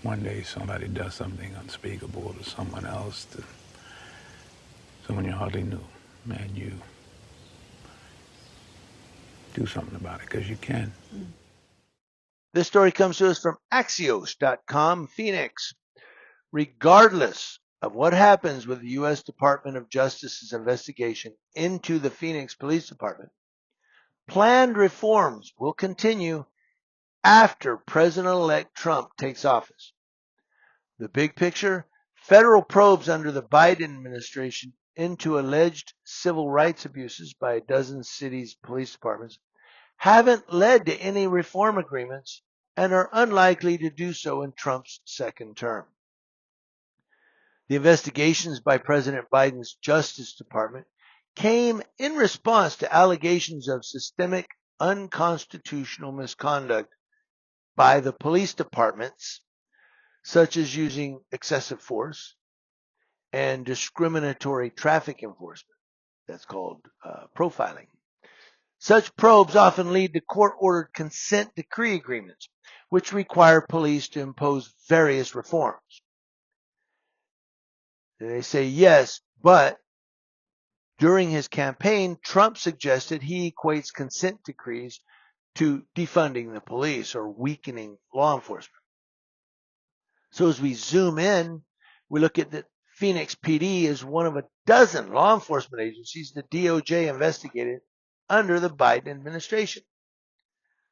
one day somebody does something unspeakable to someone else, to someone you hardly knew, and you do something about it because you can. This story comes to us from Axios.com, Phoenix. Regardless of what happens with the U.S. Department of Justice's investigation into the Phoenix Police Department, planned reforms will continue after President-elect Trump takes office. The big picture: federal probes under the Biden administration into alleged civil rights abuses by a dozen cities' police departments haven't led to any reform agreements and are unlikely to do so in Trump's second term. The investigations by President Biden's Justice Department came in response to allegations of systemic unconstitutional misconduct by the police departments, such as using excessive force and discriminatory traffic enforcement. That's called profiling. Such probes often lead to court-ordered consent decree agreements, which require police to impose various reforms. They say yes, but during his campaign, Trump suggested he equates consent decrees to defunding the police or weakening law enforcement. So as we zoom in, we look at the Phoenix PD as one of a dozen law enforcement agencies the DOJ investigated under the Biden administration.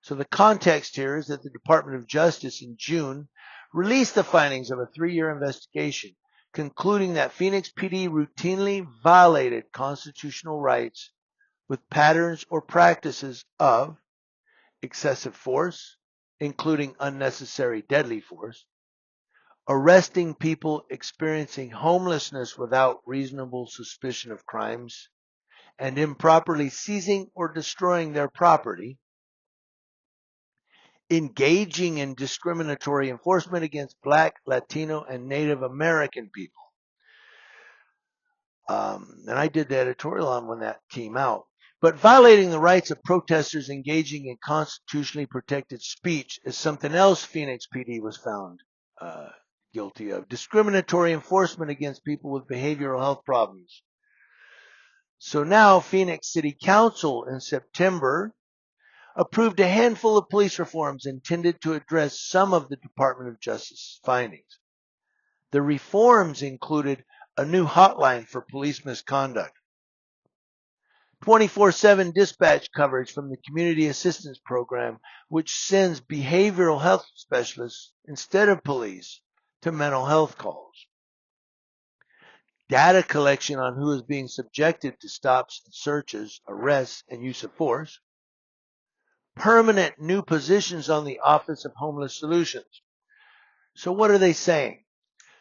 So the context here is that the Department of Justice in June released the findings of a 3-year investigation, concluding that Phoenix PD routinely violated constitutional rights with patterns or practices of excessive force, including unnecessary deadly force, arresting people experiencing homelessness without reasonable suspicion of crimes, and improperly seizing or destroying their property, engaging in discriminatory enforcement against Black, Latino, and Native American people. And I did the editorial on when that came out. But violating the rights of protesters engaging in constitutionally protected speech is something else Phoenix PD was found guilty of. Discriminatory enforcement against people with behavioral health problems. So now Phoenix City Council in September approved a handful of police reforms intended to address some of the Department of Justice's findings. The reforms included a new hotline for police misconduct, 24/7 dispatch coverage from the Community Assistance Program, which sends behavioral health specialists instead of police to mental health calls, data collection on who is being subjected to stops and searches, arrests, and use of force, permanent new positions on the Office of Homeless Solutions. So what are they saying?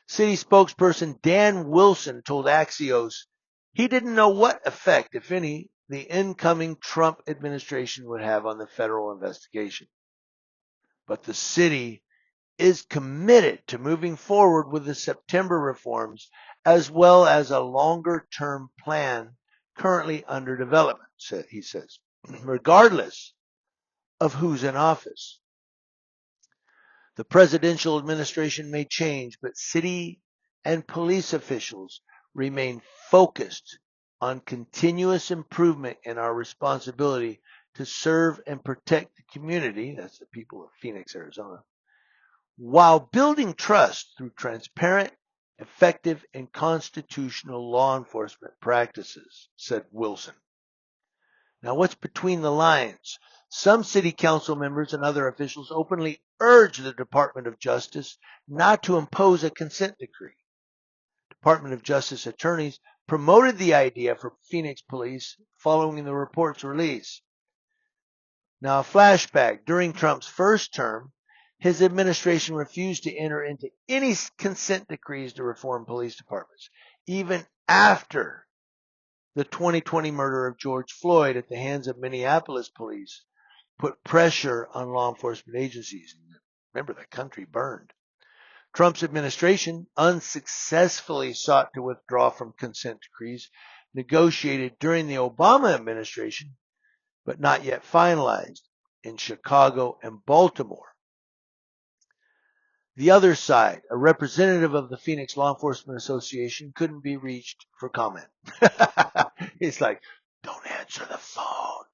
City spokesperson Dan Wilson told Axios he didn't know what effect, if any, the incoming Trump administration would have on the federal investigation. But the city is committed to moving forward with the September reforms as well as a longer-term plan currently under development, he says, regardless of who's in office. The presidential administration may change, but city and police officials remain focused on continuous improvement in our responsibility to serve and protect the community, that's the people of Phoenix, Arizona, while building trust through transparent, effective, and constitutional law enforcement practices, said Wilson. Now, what's between the lines? Some city council members and other officials openly urge the Department of Justice not to impose a consent decree. Department of Justice attorneys promoted the idea for Phoenix police following the report's release. Now, a flashback. During Trump's first term, his administration refused to enter into any consent decrees to reform police departments, even after the 2020 murder of George Floyd at the hands of Minneapolis police put pressure on law enforcement agencies. Remember, the country burned. Trump's administration unsuccessfully sought to withdraw from consent decrees negotiated during the Obama administration, but not yet finalized in Chicago and Baltimore. The other side, a representative of the Phoenix Law Enforcement Association, couldn't be reached for comment. It's like, don't answer the phone.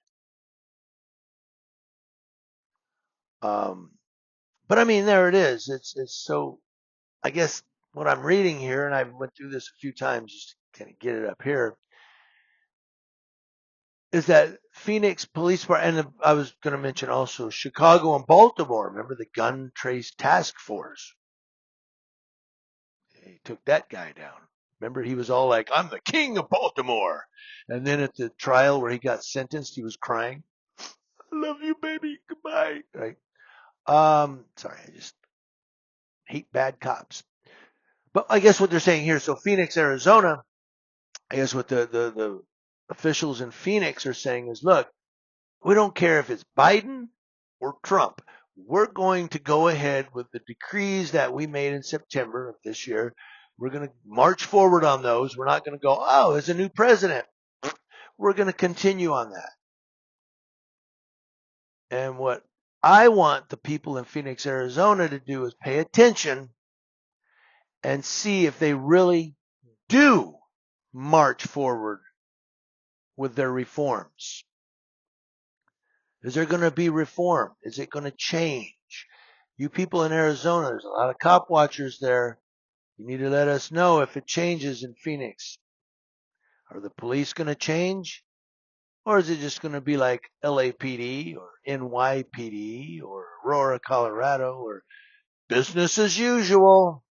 But I mean, there it is. It's so. I guess what I'm reading here, and I went through this a few times just to kind of get it up here, is that Phoenix Police Department, and I was going to mention also Chicago and Baltimore. Remember the gun trace task force? He took that guy down. Remember, he was all like, "I'm the king of Baltimore," and then at the trial where he got sentenced, he was crying. "I love you, baby. Goodbye." Right? Sorry, I just hate bad cops. But I guess what they're saying here, so Phoenix, Arizona, I guess what the officials in Phoenix are saying is, look, we don't care if it's Biden or Trump. We're going to go ahead with the decrees that we made in September of this year. We're going to march forward on those. We're not going to go, oh, there's a new president. We're going to continue on that. And what I want the people in Phoenix, Arizona to do is pay attention and see if they really do march forward with their reforms. Is there going to be reform? Is it going to change? You people in Arizona, there's a lot of cop watchers there. You need to let us know if it changes in Phoenix. Are the police going to change? Or is it just going to be like LAPD or NYPD or Aurora, Colorado, or business as usual?